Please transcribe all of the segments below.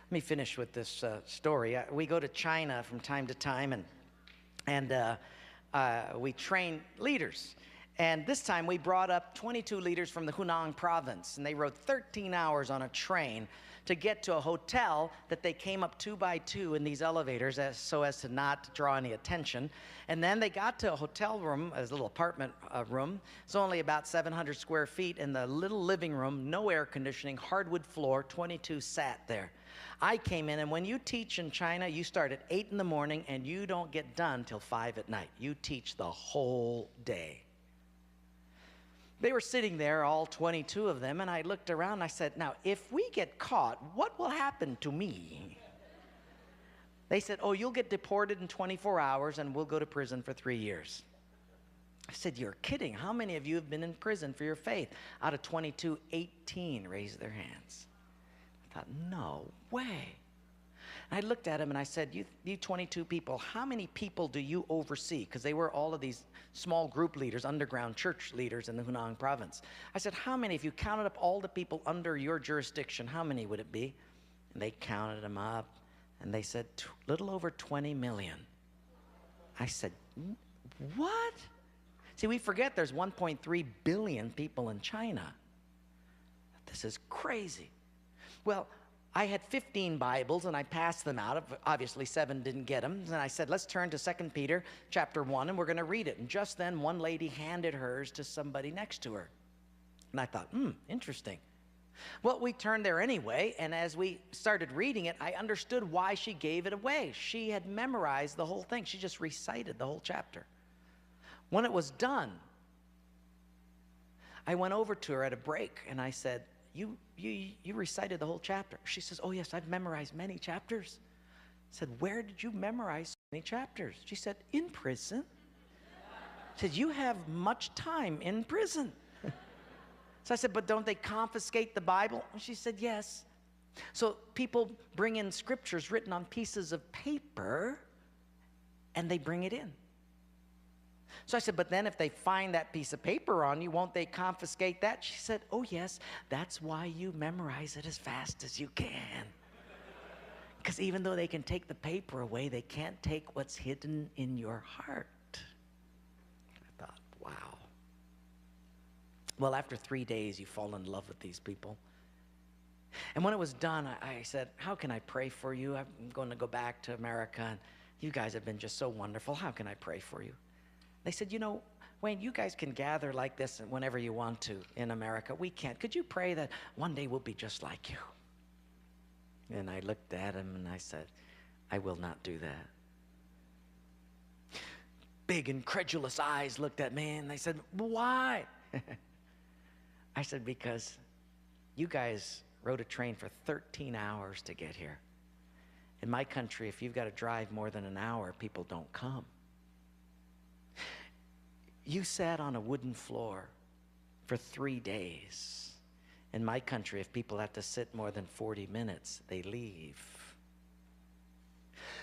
Let me finish with this story. We go to China from time to time, and we train leaders. And this time we brought up 22 leaders from the Hunan province, and they rode 13 hours on a train to get to a hotel that they came up 2 by 2 in these elevators so as to not draw any attention. And then they got to a hotel room, a little apartment room. It's only about 700 square feet in the little living room, no air conditioning, hardwood floor, 22 sat there. I came in, and when you teach in China, you start at 8 in the morning and you don't get done till 5 at night. You teach the whole day. They were sitting there, all 22 of them, and I looked around and I said, now, if we get caught, what will happen to me? They said, oh, you'll get deported in 24 hours and we'll go to prison for 3 years. I said, you're kidding. How many of you have been in prison for your faith? Out of 22, 18 raised their hands. I thought, no way. And I looked at him and I said, you 22 people, how many people do you oversee? Because they were all of these small group leaders, underground church leaders in the Hunan province. I said, how many, if you counted up all the people under your jurisdiction, how many would it be? And they counted them up, and they said, little over 20 million. I said, what? See, we forget there's 1.3 billion people in China. This is crazy. Well, I had 15 Bibles, and I passed them out. Obviously, 7 didn't get them. And I said, let's turn to 2 Peter chapter 1, and we're going to read it. And just then, one lady handed hers to somebody next to her. And I thought, interesting. Well, we turned there anyway, and as we started reading it, I understood why she gave it away. She had memorized the whole thing. She just recited the whole chapter. When it was done, I went over to her at a break, and I said, you recited the whole chapter. She says, oh yes, I've memorized many chapters. I said, where did you memorize so many chapters? She said, in prison. I said, you have much time in prison. So I said, but don't they confiscate the Bible? And she said, yes. So people bring in scriptures written on pieces of paper, and they bring it in. So I said, but then if they find that piece of paper on you, won't they confiscate that? She said, oh yes, that's why you memorize it as fast as you can. Because even though they can take the paper away, they can't take what's hidden in your heart. I thought, wow. Well, after 3 days, you fall in love with these people. And when it was done, I said, how can I pray for you? I'm going to go back to America, and you guys have been just so wonderful. How can I pray for you? They said, you know, Wayne, you guys can gather like this whenever you want to in America. We can't. Could you pray that one day we'll be just like you? And I looked at him and I said, I will not do that. Big incredulous eyes looked at me and they said, why? I said, because you guys rode a train for 13 hours to get here. In my country, if you've got to drive more than an hour, people don't come. You sat on a wooden floor for 3 days. In my country, if people have to sit more than 40 minutes, they leave.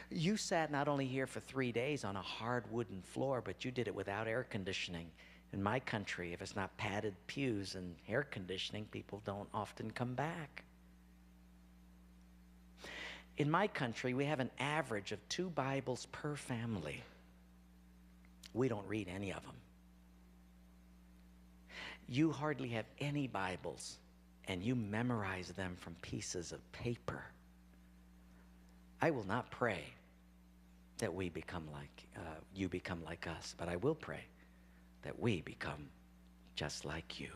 You sat not only here for 3 days on a hard wooden floor, but you did it without air conditioning. In my country, if it's not padded pews and air conditioning, people don't often come back. In my country, we have an average of 2 Bibles per family. We don't read any of them. You hardly have any Bibles, and you memorize them from pieces of paper. I will not pray that we become like, you become like us, but I will pray that we become just like you.